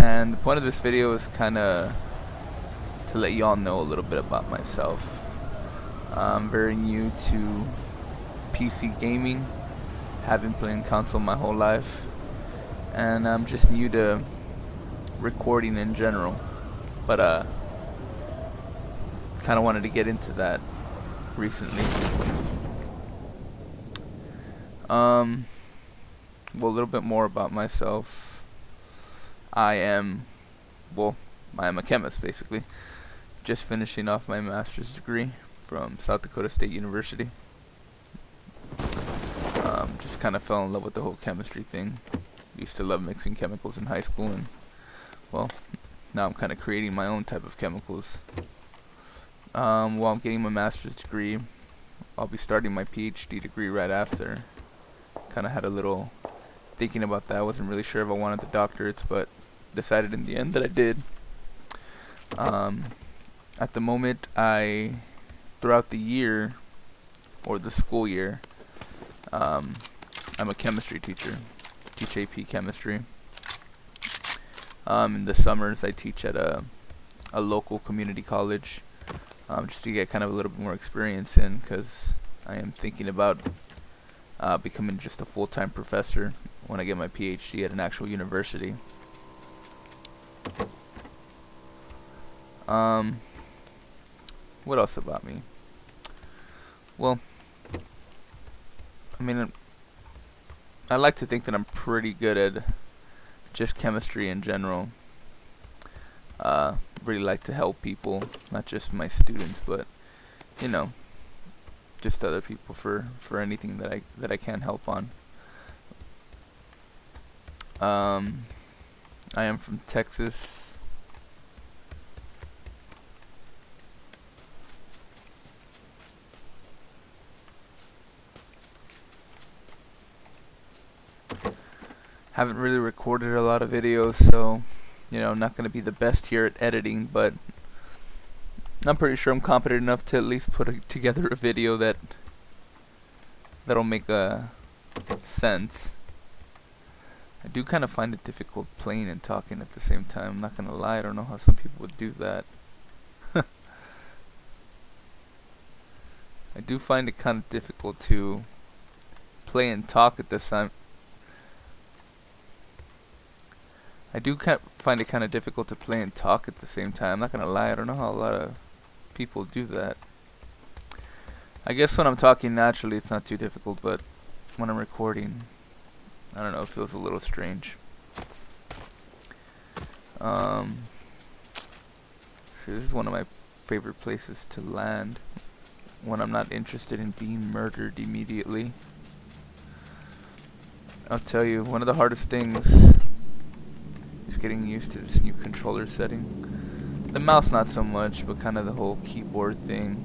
And the point of this video is kind of to let you all know a little bit about myself. I'm very new to PC gaming, haven't played console my whole life, and I'm just new to recording in general, but kind of wanted to get into that recently. Well, a little bit more about myself. I am a chemist, basically. Just finishing off my master's degree from South Dakota State University. Just kind of fell in love with the whole chemistry thing. Used to love mixing chemicals in high school, and well, now I'm kind of creating my own type of chemicals. While I'm getting my master's degree, I'll be starting my PhD degree right after. Kind of had a little thinking about that. I wasn't really sure if I wanted the doctorates, but decided in the end that I did. At the moment, throughout the year, or the school year, I'm a chemistry teacher. Teach AP chemistry. In the summers, I teach at a local community college, just to get kind of a little bit more experience in, because I am thinking about becoming just a full-time professor when I get my PhD at an actual university. What else about me? Well, I mean, I like to think that I'm pretty good at just chemistry in general. Really like to help people, not just my students, but you know, just other people for anything that I can help on. I am from Texas. Haven't really recorded a lot of videos, so I'm not going to be the best here at editing, but I'm pretty sure I'm competent enough to at least put together a video that'll make sense. I do kind of find it difficult playing and talking at the same time. I'm not going to lie, I don't know how some people would do that. I do find it kind of difficult to play and talk at this time. I do find it kind of difficult to play and talk at the same time. I'm not gonna lie, I don't know how a lot of people do that. I guess when I'm talking naturally it's not too difficult, but when I'm recording, I don't know, it feels a little strange. See, this is one of my favorite places to land when I'm not interested in being murdered immediately. I'll tell you, one of the hardest things is getting used to this new controller setting. The mouse not so much, but kind of the whole keyboard thing.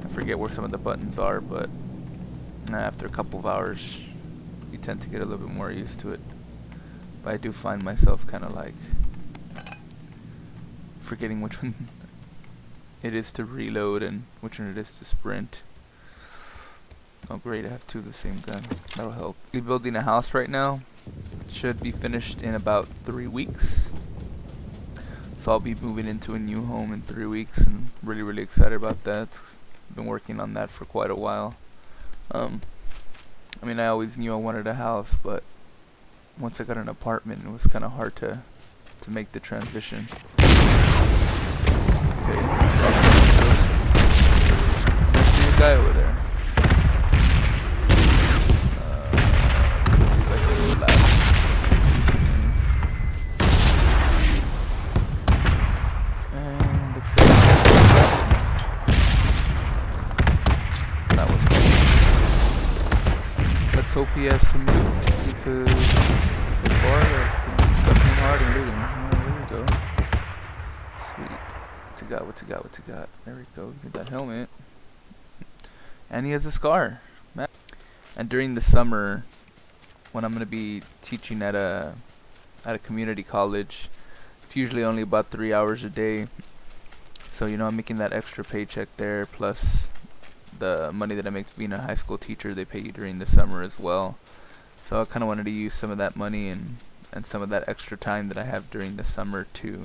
I forget where some of the buttons are, but after a couple of hours you tend to get a little bit more used to it. But I do find myself kind of like forgetting which one it is to reload and which one it is to sprint. Oh great, I have two of the same gun. That'll help. I'm building a house right now. Should be finished in about 3 weeks. So I'll be moving into a new home in 3 weeks, and really excited about that. I've been working on that for quite a while. I mean, I always knew I wanted a house, but once I got an apartment, it was kind of hard to make the transition. Okay. I see a guy over there. Let's hope he has some loot, because so far it's something hard and looting. Oh, there we go. Sweet. What you got? There we go. Get that helmet. And he has a scar. Man. And during the summer, when I'm going to be teaching at a community college, it's usually only about 3 hours a day. So I'm making that extra paycheck there, plus the money that I make being a high school teacher. They pay you during the summer as well. So I kind of wanted to use some of that money and and some of that extra time that I have during the summer to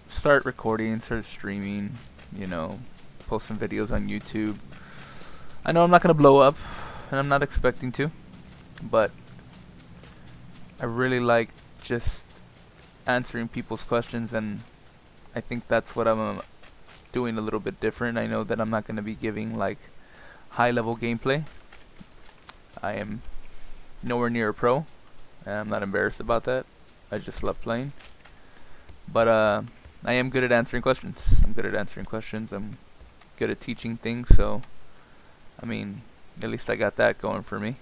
start recording, start streaming, you know, post some videos on YouTube. I know I'm not gonna blow up, and I'm not expecting to, but I really like just answering people's questions, and I think that's what I'm doing a little bit different. I know that I'm not gonna be giving like high level gameplay. I am nowhere near a pro, and I'm not embarrassed about that. I just love playing. But I am good at answering questions. I'm good at teaching things, so I mean, at least I got that going for me.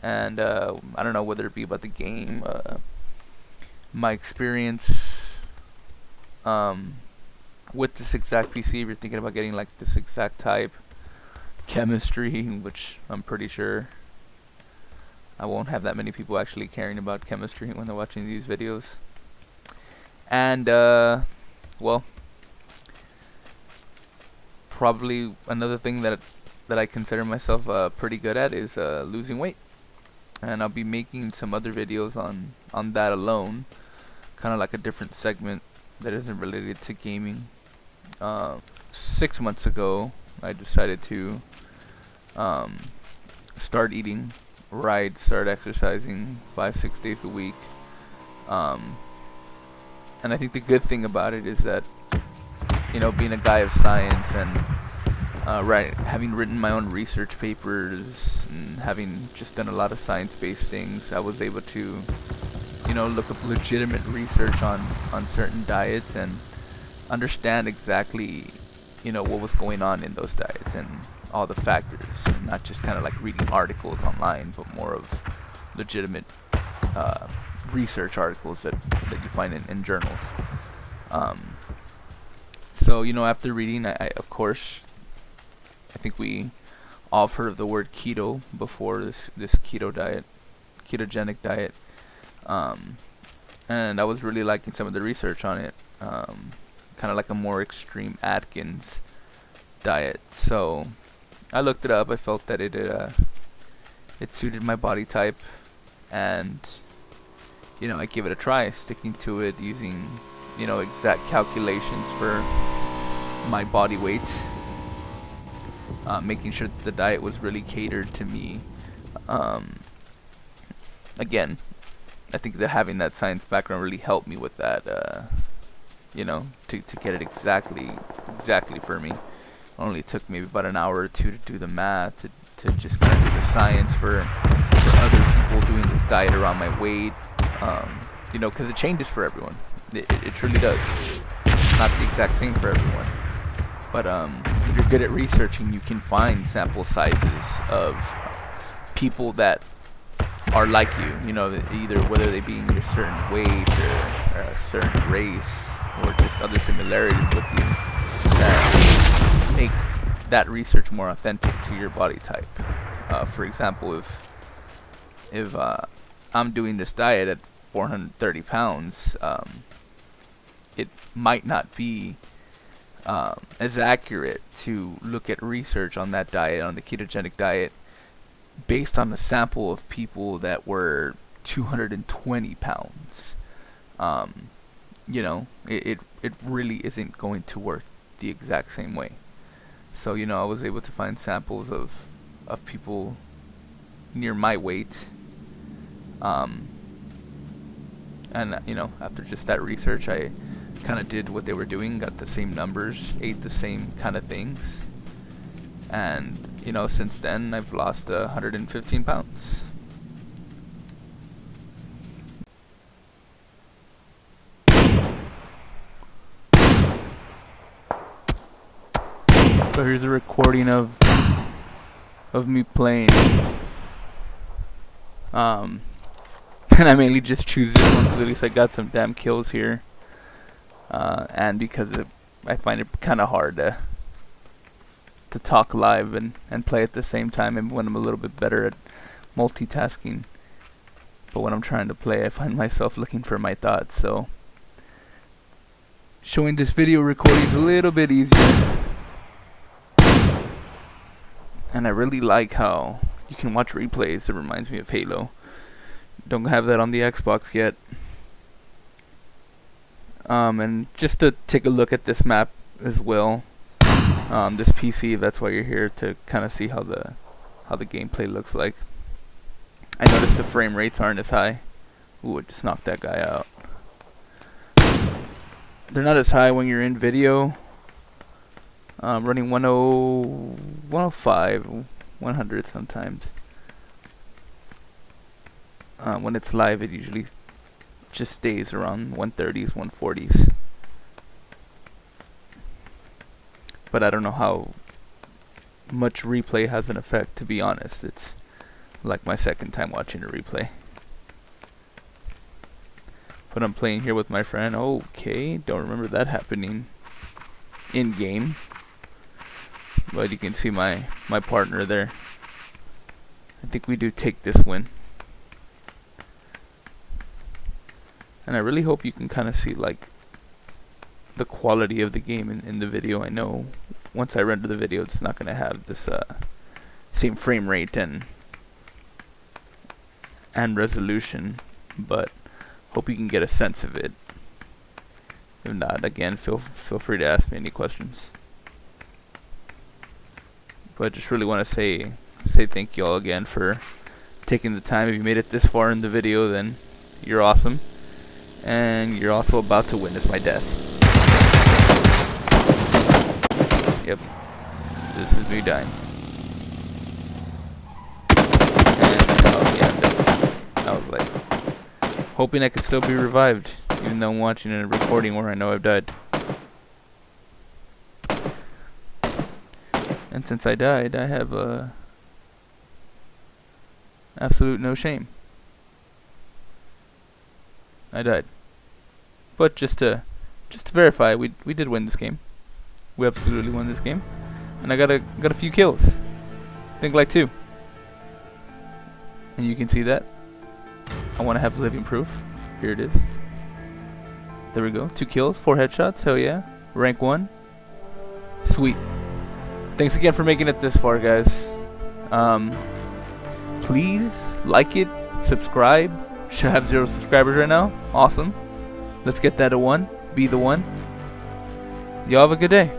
And I don't know whether it be about the game, my experience with this exact PC. If you're thinking about getting like this exact type, chemistry, which I'm pretty sure I won't have that many people actually caring about chemistry when they're watching these videos. And well, probably another thing that I consider myself pretty good at is losing weight, and I'll be making some other videos on that alone, kind of like a different segment that isn't related to gaming. 6 months ago I decided to start eating right, start exercising 5-6 days a week, and I think the good thing about it is that, you know, being a guy of science and having written my own research papers and having just done a lot of science-based things, I was able to, you know, look up legitimate research on certain diets and understand exactly, you know, what was going on in those diets and all the factors, and not just kind of like reading articles online, but more of legitimate research articles that you find in journals. So, you know, after reading, I of course, I think we all have heard of the word keto before, this ketogenic diet, and I was really liking some of the research on it, kind of like a more extreme Atkins diet. So I looked it up. I felt that it suited my body type, and, you know, I gave it a try, sticking to it, using, you know, exact calculations for my body weight, making sure that the diet was really catered to me. Again, I think that having that science background really helped me with that, you know, to get it exactly for me. It only took maybe about an hour or two to do the math, to just kind of do the science for other people doing this diet around my weight, you know, because it changes for everyone. It truly does. Not the exact same for everyone. But if you're good at researching, you can find sample sizes of people that are like you know, either whether they be in a certain weight or a certain race, or just other similarities with you that make that research more authentic to your body type. For example, if I'm doing this diet at 430 pounds, it might not be as accurate to look at research on that diet, on the ketogenic diet, based on a sample of people that were 220 pounds. You know, it really isn't going to work the exact same way. So, you know, I was able to find samples of people near my weight, and, you know, after just that research, I kind of did what they were doing, got the same numbers, ate the same kind of things, and, you know, since then I've lost 115 pounds. So here's a recording of me playing, and I mainly just choose this one because at least I got some damn kills here, and because I find it kind of hard to talk live and play at the same time, and when I'm a little bit better at multitasking, but when I'm trying to play, I find myself looking for my thoughts. So showing this video recording is a little bit easier. And I really like how you can watch replays. It reminds me of Halo. Don't have that on the Xbox yet. And just to take a look at this map as well, this PC, that's why you're here, to kind of see how the gameplay looks like. I noticed the frame rates aren't as high. Ooh, I just knocked that guy out. They're not as high when you're in video. Running 105, 100 sometimes. When it's live, it usually just stays around 130s, 140s. But I don't know how much replay has an effect, to be honest. It's like my second time watching a replay. But I'm playing here with my friend. Okay, don't remember that happening in game. But you can see my partner there. I think we do take this win. And I really hope you can kind of see like the quality of the game in the video. I know once I render the video, it's not going to have this same frame rate and resolution, but hope you can get a sense of it. If not, again, feel free to ask me any questions. But just really want to say thank you all again for taking the time. If you made it this far in the video, then you're awesome. And you're also about to witness my death. Yep. This is me dying. And I was like hoping I could still be revived, even though I'm watching a recording where I know I've died. And since I died, I have absolute no shame. I died. But just to verify, we did win this game. We absolutely won this game. And I got a few kills. I think like 2. And you can see that. I want to have living proof. Here it is. There we go. 2 kills, 4 headshots. Hell yeah. Rank 1. Sweet. Thanks again for making it this far, guys. Please like it, subscribe. Should have 0 subscribers right now. Awesome. Let's get that to 1. Be the one. Y'all have a good day.